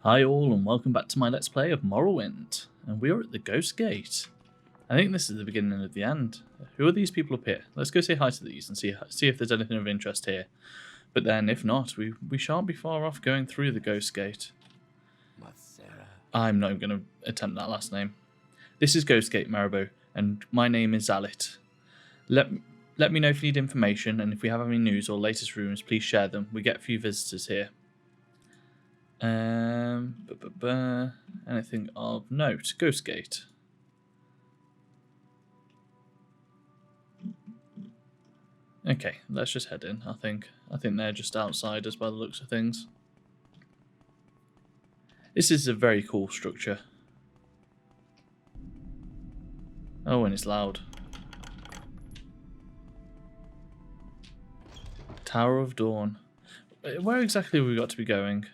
Hi all and welcome back to my Let's Play of Morrowind, and we are at the Ghost Gate. I think this is the beginning of the end. Who are these people up here? Let's go say hi to these and see if there's anything of interest here. But then if not, we shan't be far off going through the Ghost Gate. I'm not even going to attempt that last name. This is Ghost Gate, Marabou, and my name is Zalit. Let me know if you need information, and if we have any news or latest rumours, please share them. We get a few visitors here. Anything of note? Ghost Gate. Okay, let's just head in. I think they're just outsiders by the looks of things. This is a very cool structure. Oh, and it's loud. Tower of Dawn. Where exactly have we got to be going?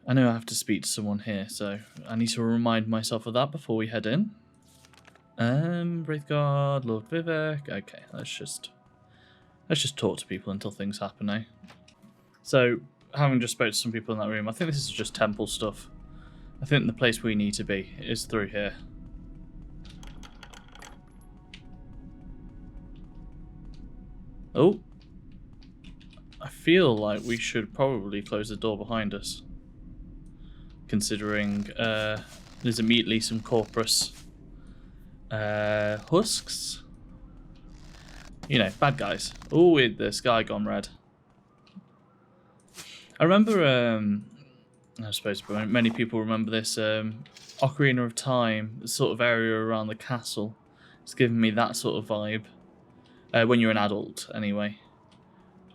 I know I have to speak to someone here, so I need to remind myself of that before we head in. Wraithguard, Lord Vivek. Okay, let's just talk to people until things happen, eh? So, having just spoke to some people in that room, I think this is just temple stuff. I think the place we need to be is through here. Oh, I feel like we should probably close the door behind us, considering there's immediately some corpus husks. You know, bad guys. Oh, with the sky gone red. I remember, I suppose many people remember this, Ocarina of Time, the sort of area around the castle. It's giving me that sort of vibe. When you're an adult, anyway.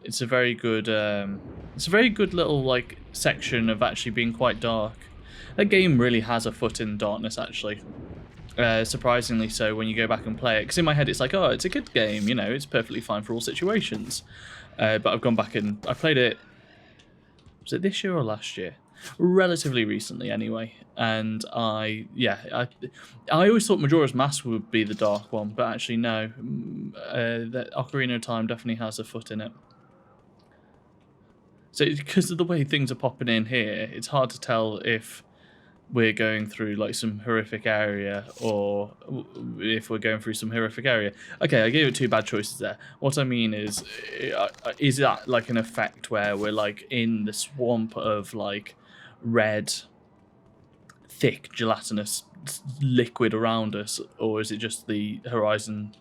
It's a very good little like section of actually being quite dark. That game really has a foot in darkness, actually. Surprisingly so when you go back and play it. Because in my head it's like, oh, it's a good game, you know, it's perfectly fine for all situations. But I've gone back and I played it, was it this year or last year? Relatively recently anyway. And I always thought Majora's Mask would be the dark one, but actually no. The Ocarina of Time definitely has a foot in it. So because of the way things are popping in here, it's hard to tell if we're going through like some horrific area or if we're going through some horrific area. Okay, I gave it two bad choices there. What I mean is that like an effect where we're like in the swamp of like red, thick, gelatinous liquid around us, or is it just the horizon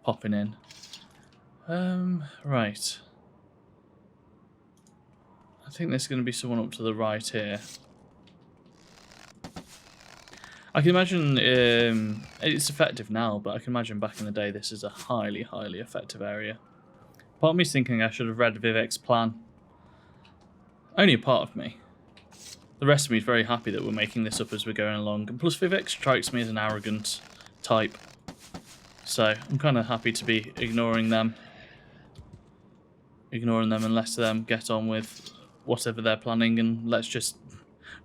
popping in? Right. I think there's going to be someone up to the right here. I can imagine it's effective now, but I can imagine back in the day this is a highly, highly effective area. Part of me's thinking I should have read Vivek's plan. Only a part of me. The rest of me is very happy that we're making this up as we're going along, and plus Vivek strikes me as an arrogant type. So I'm kind of happy to be ignoring them and let them get on with whatever they're planning, and let's just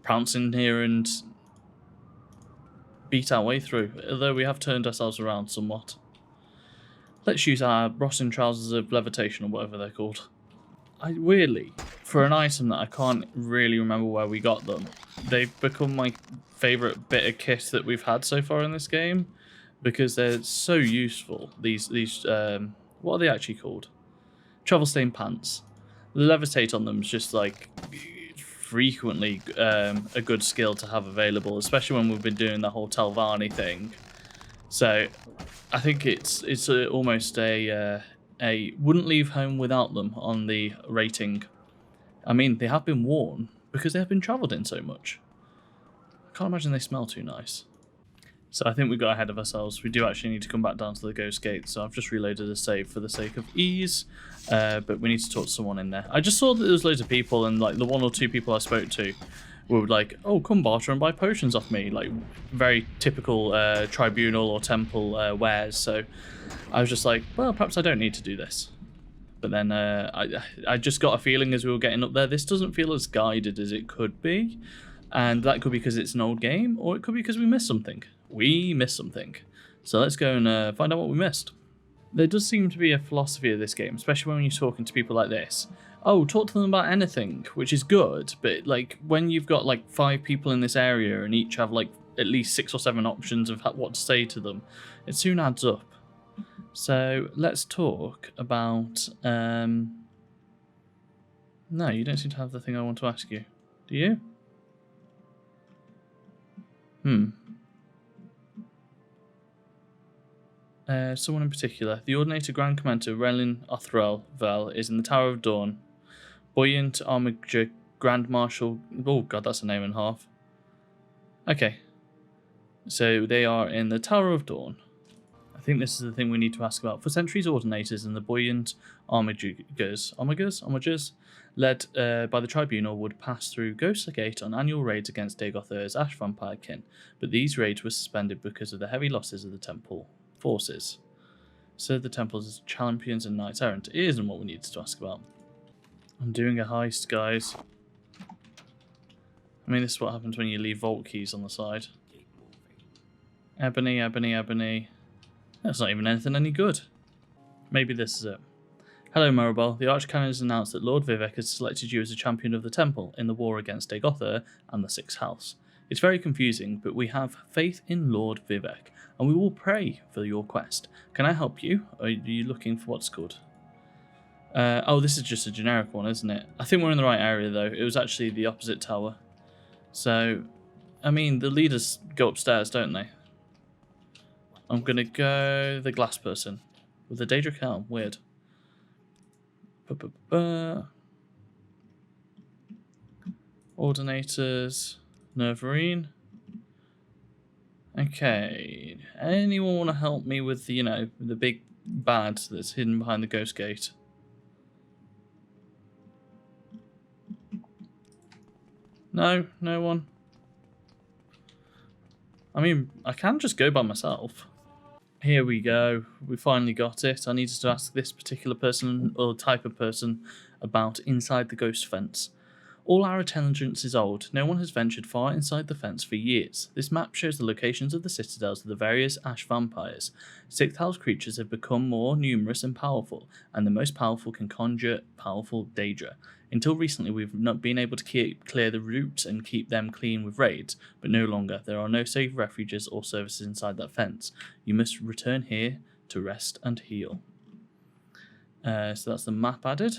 pounce in here and beat our way through, although we have turned ourselves around somewhat. Let's use our Rossin trousers of levitation, or whatever they're called. Weirdly, for an item that I can't really remember where we got them, they've become my favourite bit of kit that we've had so far in this game, because they're so useful. These what are they actually called? Travel stain pants. The levitate on them is just like frequently a good skill to have available, especially when we've been doing the whole Telvanni thing. So I think it's almost a wouldn't leave home without them on the rating. I mean, they have been worn because they have been travelled in so much. I can't imagine they smell too nice. So I think we got ahead of ourselves. We do actually need to come back down to the Ghost Gate, so I've just reloaded a save for the sake of ease, but we need to talk to someone in there. I just saw that there was loads of people, and like the one or two people I spoke to were like, oh, come barter and buy potions off me, like very typical tribunal or temple wares. So I was just like, well, perhaps I don't need to do this. But then I just got a feeling as we were getting up there, this doesn't feel as guided as it could be. And that could be because it's an old game, or it could be because we missed something. We missed something. So let's go and find out what we missed. There does seem to be a philosophy of this game, especially when you're talking to people like this, oh, talk to them about anything, which is good, but like when you've got like 5 people in this area and each have like at least 6 or 7 options of what to say to them, it soon adds up. So let's talk about no, you don't seem to have the thing I want to ask you, do you? Someone in particular. The Ordinator Grand Commander Relin Othrel Vel is in the Tower of Dawn. Buoyant Armiger Grand Marshal. Oh god, that's a name and a half. Okay. So they are in the Tower of Dawn. I think this is the thing we need to ask about. For centuries, Ordinators and the Buoyant Armigers, led by the Tribunal, would pass through Ghostly Gate on annual raids against Dagothir's Ash Vampire kin, but these raids were suspended because of the heavy losses of the Temple forces. So the Temple's champions and knights errant. It isn't what we need to ask about. I'm doing a heist, guys. I mean, this is what happens when you leave vault keys on the side. Ebony, ebony, ebony. That's not even anything any good. Maybe this is it. Hello, Morrowind. The Archcanon has announced that Lord Vivek has selected you as a champion of the Temple in the war against Dagothir and the Sixth House. It's very confusing, but we have faith in Lord Vivek, and we will pray for your quest. Can I help you? Or are you looking for what's good? Oh, this is just a generic one, isn't it? I think we're in the right area, though. It was actually the opposite tower. So, I mean, the leaders go upstairs, don't they? I'm going to go the glass person with the Daedric helm. Weird. Ordinators. Nervarine. Okay. Anyone want to help me with the, the big bad that's hidden behind the ghost gate? No? No one? I mean, I can just go by myself. Here we go. We finally got it. I needed to ask this particular person, or type of person, about inside the ghost fence. All our intelligence is old. No one has ventured far inside the fence for years. This map shows the locations of the citadels of the various ash vampires. Sixth House creatures have become more numerous and powerful, and the most powerful can conjure powerful Daedra. Until recently, we've not been able to clear the routes and keep them clean with raids, but no longer. There are no safe refuges or services inside that fence. You must return here to rest and heal. So that's the map added.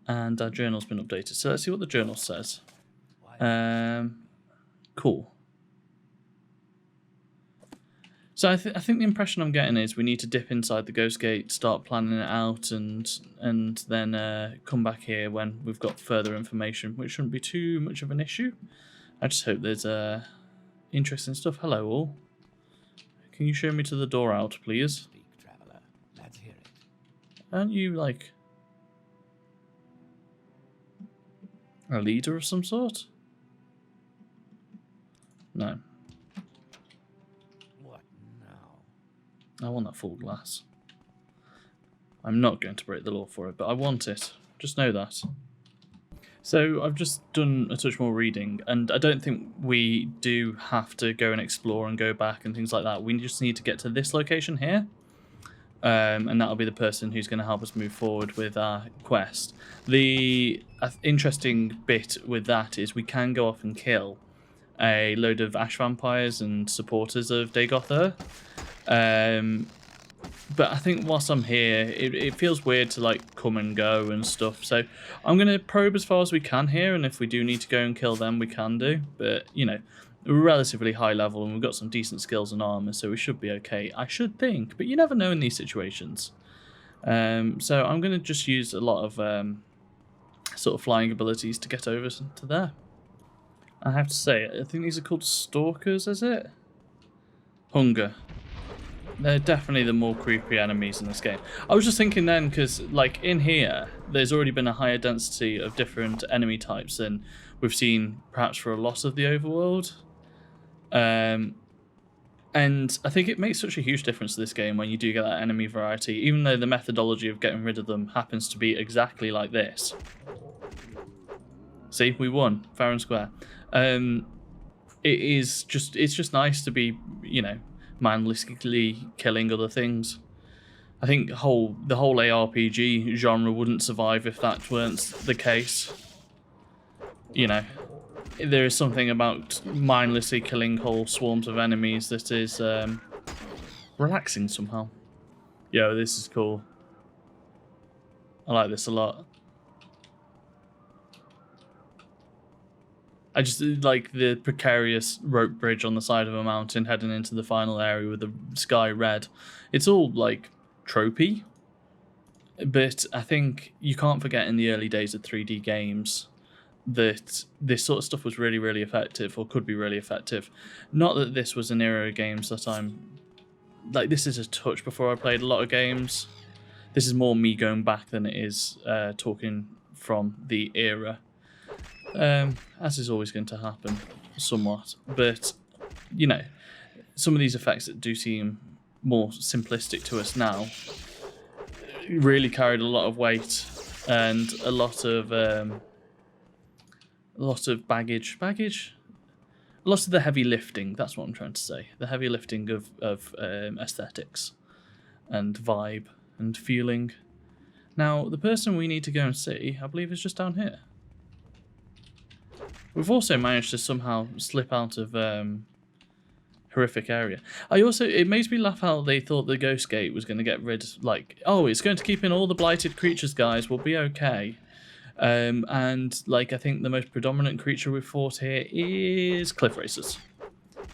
And our journal's been updated. So let's see what the journal says. Cool. So I think the impression I'm getting is we need to dip inside the Ghost Gate, start planning it out, and then come back here when we've got further information, which shouldn't be too much of an issue. I just hope there's interesting stuff. Hello all. Can you show me to the door out, please? Speak, traveler. Let's hear it. Aren't you like a leader of some sort? No. What now? I want that full glass. I'm not going to break the law for it, but I want it. Just know that. So I've just done a touch more reading, and I don't think we do have to go and explore and go back and things like that. We just need to get to this location here. And that'll be the person who's going to help us move forward with our quest. The interesting bit with that is we can go off and kill a load of ash vampires and supporters of Dagothir. But I think whilst I'm here, it feels weird to like come and go and stuff. So I'm going to probe as far as we can here, and if we do need to go and kill them, we can do. But, we're relatively high level and we've got some decent skills and armor, so we should be okay, I should think, but you never know in these situations. So I'm going to just use a lot of sort of flying abilities to get over to there. I have to say, I think these are called stalkers, is it? Hunger. They're definitely the more creepy enemies in this game. I was just thinking then, because like in here, there's already been a higher density of different enemy types than we've seen perhaps for a lot of the overworld. And I think it makes such a huge difference to this game when you do get that enemy variety, even though the methodology of getting rid of them happens to be exactly like this. See, we won, fair and square. It's just nice to be, mindlessly killing other things. I think the whole ARPG genre wouldn't survive if that weren't the case. You know, there is something about mindlessly killing whole swarms of enemies that is relaxing somehow. Yo, this is cool. I like this a lot. I just like the precarious rope bridge on the side of a mountain heading into the final area with the sky red. It's all like tropey, but I think you can't forget in the early days of 3D games that this sort of stuff was really, really effective, or could be really effective. Not that this was an era of games that I'm... Like, this is a touch before I played a lot of games. This is more me going back than it is talking from the era. As is always going to happen, somewhat. But, you know, some of these effects that do seem more simplistic to us now really carried a lot of weight and a lot of baggage. A lot of the heavy lifting, that's what I'm trying to say. The heavy lifting of aesthetics and vibe and feeling. Now, the person we need to go and see, I believe, is just down here. We've also managed to somehow slip out of horrific area. It makes me laugh how they thought the Ghost Gate was going to get rid, like, oh, it's going to keep in all the blighted creatures, guys, we'll be okay. And like, I think the most predominant creature we've fought here is cliff racers.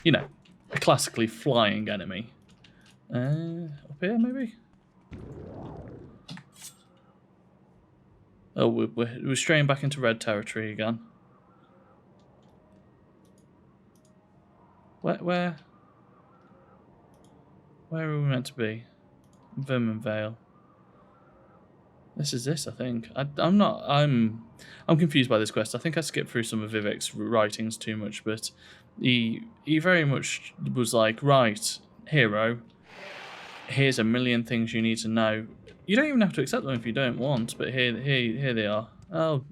You know, a classically flying enemy. Up here, maybe? Oh, we're straying back into red territory again. Where are we meant to be? Vermin Vale. This is this, I think. I'm confused by this quest. I think I skipped through some of Vivek's writings too much, but he very much was like, right, hero, here's a million things you need to know. You don't even have to accept them if you don't want, but here they are. Oh,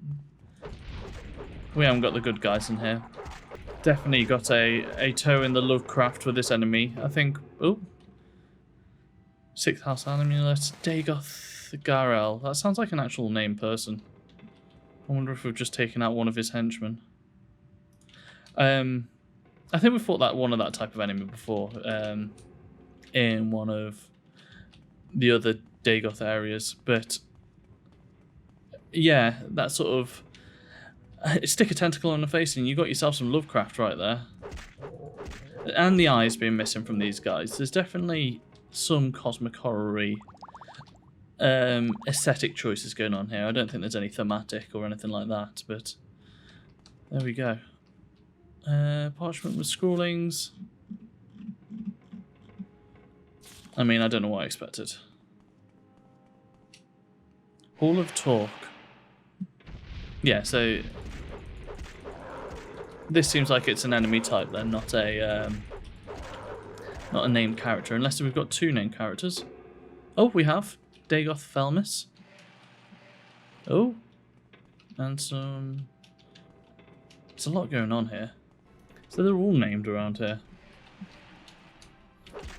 we haven't got the good guys in here. Definitely got a toe in the Lovecraft with this enemy. I think. Oh, 6th House Amulet, Dagoth Garel. That sounds like an actual named person. I wonder if we've just taken out one of his henchmen. I think we've fought one of that type of enemy before. In one of the other Dagoth areas, but yeah, that sort of stick a tentacle on the face and you got yourself some Lovecraft right there. And the eyes being missing from these guys. There's definitely some cosmic horror-y aesthetic choices going on here. I don't think there's any thematic or anything like that, but there we go. Parchment with scrawlings. I mean, I don't know what I expected. Hall of Talk. Yeah, so this seems like it's an enemy type then, not a named character, unless we've got 2 named characters. Oh, we have Dagoth Felmis. Oh, and some. There's a lot going on here. So they're all named around here.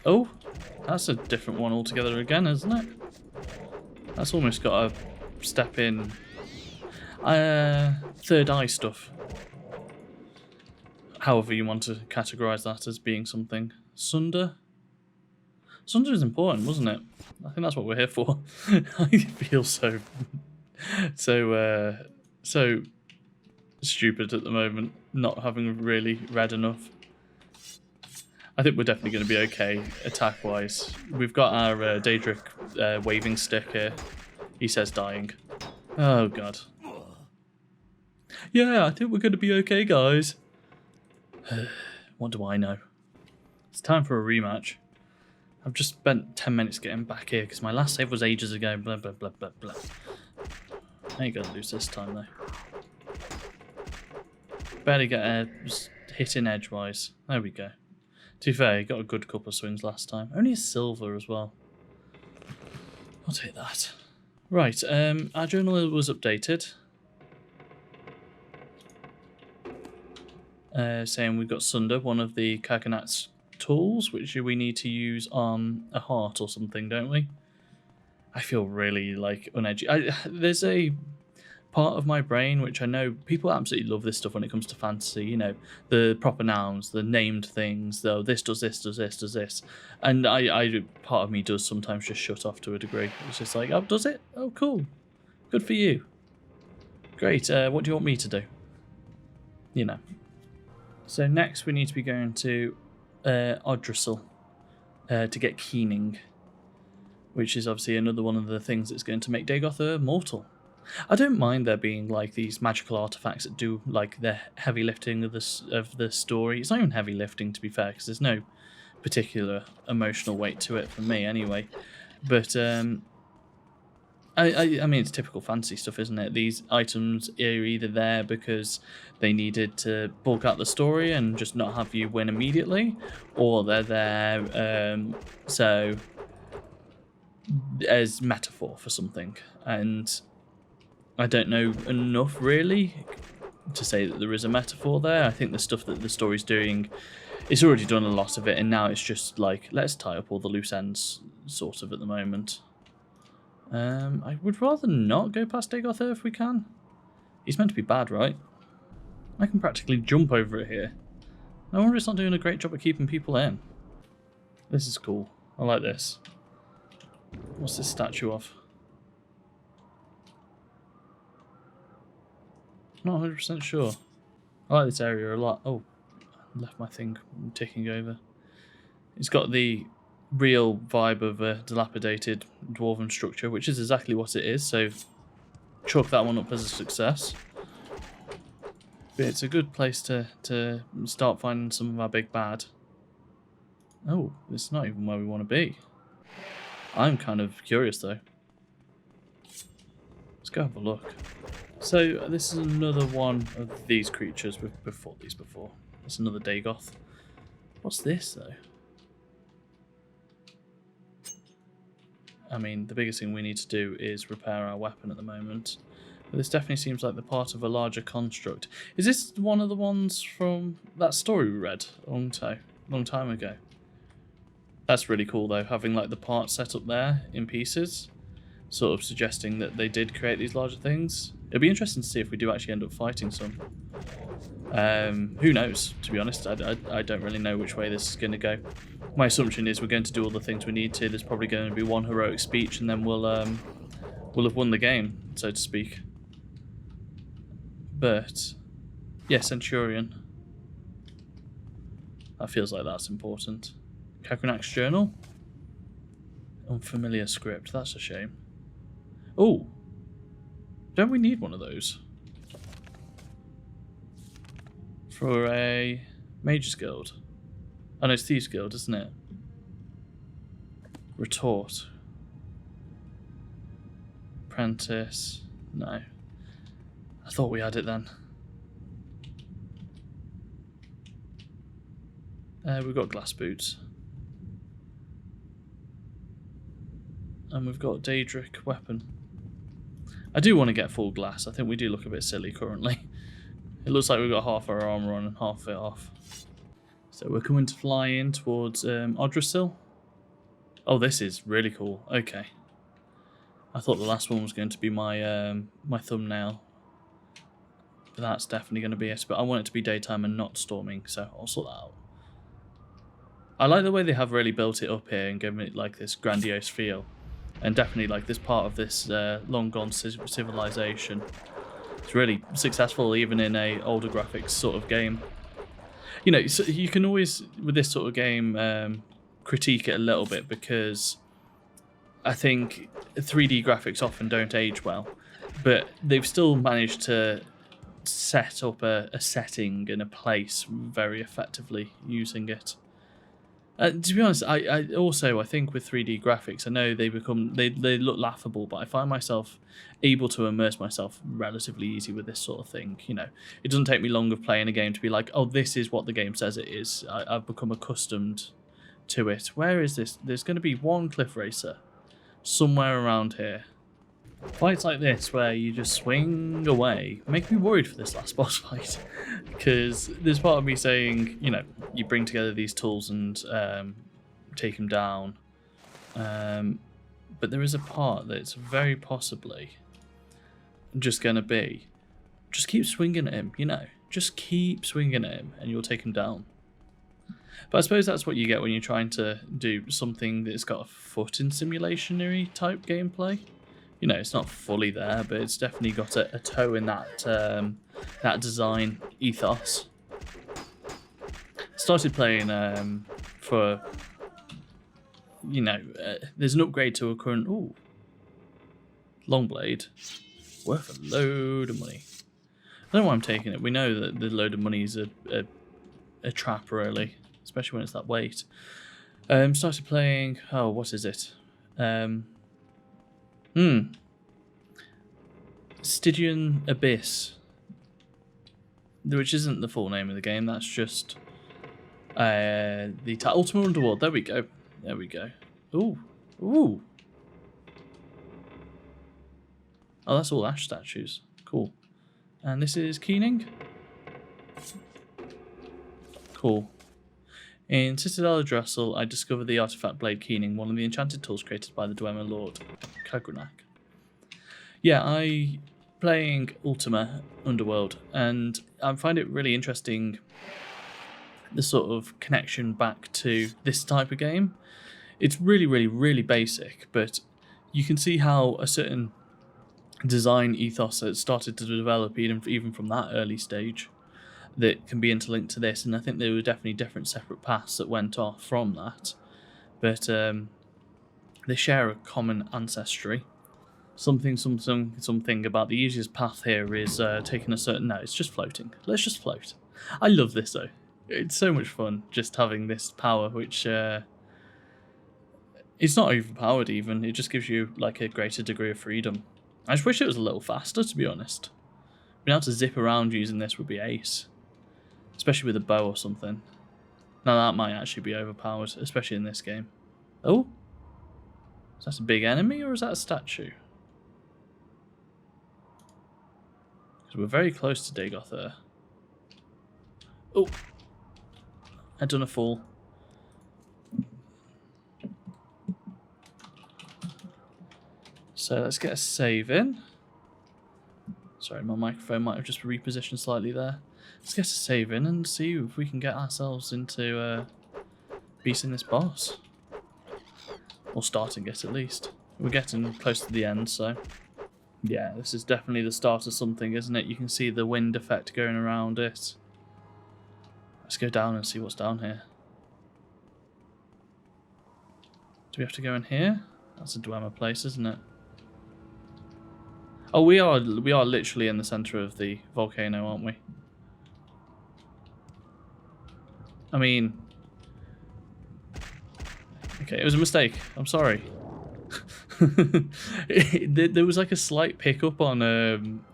Oh, that's a different one altogether again, isn't it? That's almost got a step in third eye stuff. However you want to categorise that as being something. Sunder? Sunder is important, wasn't it? I think that's what we're here for. I feel so stupid at the moment, not having really read enough. I think we're definitely going to be okay attack-wise. We've got our Daedric waving stick here. He says dying. Oh, God. Yeah, I think we're going to be okay, guys. What do I know? It's time for a rematch. I've just spent 10 minutes getting back here because my last save was ages ago. Blah, blah, blah, blah, blah. I ain't going to lose this time, though. Barely get a hit in edgewise. There we go. To be fair, he got a good couple of swings last time. Only a silver as well. I'll take that. Right, our journal was updated. Saying we've got Sunder, one of the Kaganat's tools, which we need to use on a heart or something, don't we? I feel really like uneducated. There's a part of my brain which I know people absolutely love this stuff when it comes to fantasy. You know, the proper nouns, the named things. Though this does this, does this, does this, and I part of me does sometimes just shut off to a degree. It's just like, oh, does it? Oh, cool, good for you. Great. What do you want me to do? You know. So next we need to be going to Odrysel to get Keening, which is obviously another one of the things that's going to make Dagoth mortal. I don't mind there being like these magical artifacts that do like the heavy lifting of the story. It's not even heavy lifting, to be fair, because there's no particular emotional weight to it for me anyway. But I mean, it's typical fantasy stuff, isn't it? These items are either there because they needed to bulk out the story and just not have you win immediately, or they're there so as metaphor for something. And I don't know enough really to say that there is a metaphor there. I think the stuff that the story's doing, it's already done a lot of it, and now it's just like, let's tie up all the loose ends sort of at the moment. I would rather not go past Dagoth if we can. He's meant to be bad, right? I can practically jump over it here. I wonder if it's not doing a great job at keeping people in. This is cool. I like this. What's this statue of? Not 100% sure. I like this area a lot. Oh, I left my thing ticking over. It's got the real vibe of a dilapidated dwarven structure, which is exactly what it is, so chalk that one up as a success. But it's a good place to start finding some of our big bad. Oh, it's not even where we want to be. I'm kind of curious though. Let's go have a look. So this is another one of these creatures. We've fought these before. It's another Dagoth. What's this though? I mean, the biggest thing we need to do is repair our weapon at the moment. But this definitely seems like the part of a larger construct. Is this one of the ones from that story we read a long time ago? That's really cool though, having like the parts set up there in pieces, sort of suggesting that they did create these larger things. It'll be interesting to see if we do actually end up fighting some. Who knows, to be honest. I don't really know which way this is going to go. My assumption is we're going to do all the things we need to. There's probably going to be one heroic speech and then we'll have won the game, so to speak. But, yeah, Centurion. That feels like that's important. Kakranak's journal. Unfamiliar script, that's a shame. Oh, don't we need one of those? For a Mage's Guild. Oh no, it's Thieves Guild, isn't it? Retort. Apprentice. No. I thought we had it then. We've got glass boots. And we've got Daedric weapon. I do want to get full glass. I think we do look a bit silly currently. It looks like we've got half our armour on and half of it off. So we're coming to fly in towards Odrysel. Oh, this is really cool. Okay. I thought the last one was going to be my my thumbnail. But that's definitely going to be it. But I want it to be daytime and not storming, so I'll sort that out. I like the way they have really built it up here and given it like this grandiose feel. And definitely like this part of this long gone civilization. It's really successful even in a older graphics sort of game. You know, so you can always, with this sort of game, critique it a little bit because I think 3D graphics often don't age well. But they've still managed to set up a setting and a place very effectively using it. To be honest, I also think with 3D graphics, I know they look laughable, but I find myself able to immerse myself relatively easy with this sort of thing. You know, it doesn't take me long of playing a game to be like, oh, this is what the game says it is. I've become accustomed to it. Where is this? There's going to be one cliff racer somewhere around here. Fights like this where you just swing away make me worried for this last boss fight, because there's part of me saying, you know, you bring together these tools and take them down, but But there is a part that's very possibly just going to be, just keep swinging at him, you know. Just keep swinging at him and you'll take him down. But I suppose that's what you get when you're trying to do something that's got a foot in simulation-y type gameplay. You know, it's not fully there, but it's definitely got a toe in that that design ethos. Started playing for, you know, there's an upgrade to a current, ooh, long blade, worth a load of money. I don't know why I'm taking it. We know that the load of money is a trap, really, especially when it's that weight. Started playing, oh, what is it? Stygian Abyss, which isn't the full name of the game. That's just the Ultimate Underworld. There we go. There we go. Ooh, ooh. Oh, that's all ash statues. Cool. And this is Keening. Cool. In Citadel of Dressel, I discovered the artifact blade Keening, one of the enchanted tools created by the Dwemer Lord Kagrunak. Yeah, I playing Ultima Underworld, and I find it really interesting the sort of connection back to this type of game. It's really, really, really basic, but you can see how a certain design ethos has started to develop even from that early stage that can be interlinked to this, and I think there were definitely different separate paths that went off from that, but they share a common ancestry. Something about the easiest path here is taking a certain... No, it's just floating. Let's just float. I love this though. It's so much fun just having this power, which it's not overpowered even. It just gives you like a greater degree of freedom. I just wish it was a little faster, to be honest. Being able to zip around using this would be ace, especially with a bow or something. Now that might actually be overpowered, especially in this game. Oh, is that a big enemy or is that a statue? We're very close to Dagoth there. Oh, I'd done a fall. So let's get a save in. Sorry, my microphone might have just repositioned slightly there. Let's get a save in and see if we can get ourselves into beating this boss. Or starting it at least. We're getting close to the end, so... Yeah, this is definitely the start of something, isn't it? You can see the wind effect going around it. Let's go down and see what's down here. Do we have to go in here? That's a Dwemer place, isn't it? Oh, we are literally in the center of the volcano, aren't we? I mean... Okay, it was a mistake. I'm sorry. There was like a slight pickup on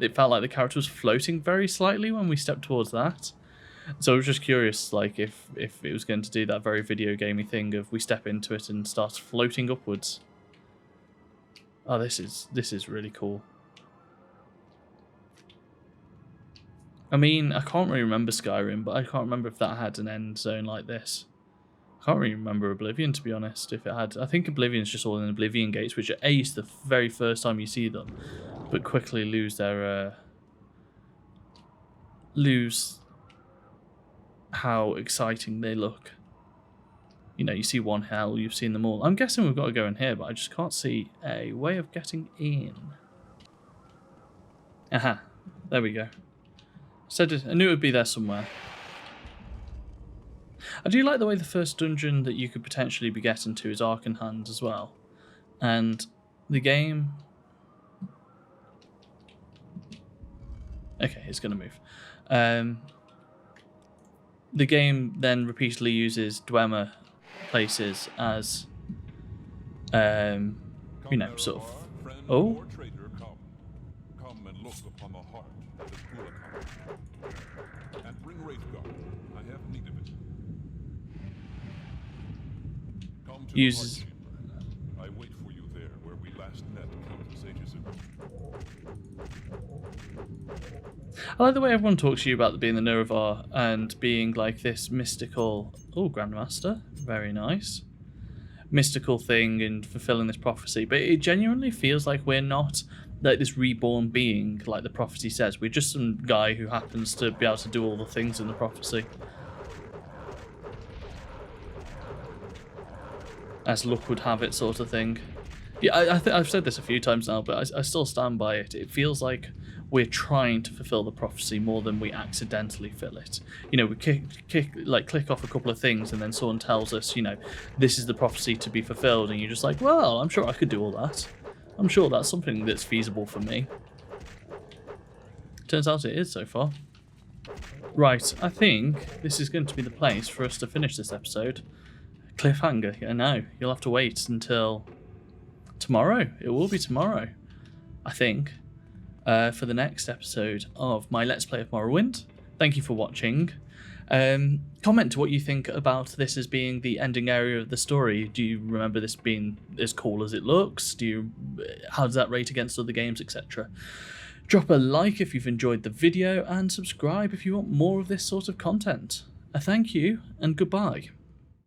it felt like the character was floating very slightly when we stepped towards that, so I was just curious like if it was going to do that very video gamey thing of we step into it and start floating upwards. Oh, this is really cool. I mean, I can't really remember Skyrim, but I can't remember if that had an end zone like this. I can't really remember Oblivion, to be honest, if it had. I think Oblivion's just all in Oblivion gates, which are ace the very first time you see them, but quickly lose their... lose how exciting they look. You know, you see one hell, you've seen them all. I'm guessing we've got to go in here, but I just can't see a way of getting in. Aha, there we go. I knew it would be there somewhere. I do like the way the first dungeon that you could potentially be getting to is Ark in Hand as well. And the game... Okay, it's going to move. The game then repeatedly uses Dwemer places as, you know, sort of... Oh? Come and look upon the heart that is Gulakan. And bring Wraithguard. I have need of it. Come to Uses... the heart chamber. I wait for you there, where we last met countless ages ago. I like the way everyone talks to you about being the Nerevar and being like this mystical... Oh, Grandmaster. Very nice. mystical thing and fulfilling this prophecy, but it genuinely feels like we're not like this reborn being like the prophecy says. We're just some guy who happens to be able to do all the things in the prophecy, as luck would have it, sort of thing. Yeah, I've said this a few times now, but I still stand by it. It feels like we're trying to fulfill the prophecy more than we accidentally fill it. You know, we click off a couple of things, and then someone tells us, you know, this is the prophecy to be fulfilled, and you're just like, well, I'm sure I could do all that. I'm sure that's something that's feasible for me. Turns out it is so far. Right, I think this is going to be the place for us to finish this episode. Cliffhanger, I know. You'll have to wait until tomorrow. It will be tomorrow, I think, for the next episode of my Let's Play of Morrowind. Thank you for watching. Comment what you think about this as being the ending area of the story. Do you remember this being as cool as it looks? How does that rate against other games, etc.? Drop a like if you've enjoyed the video, and subscribe if you want more of this sort of content. A thank you, and goodbye.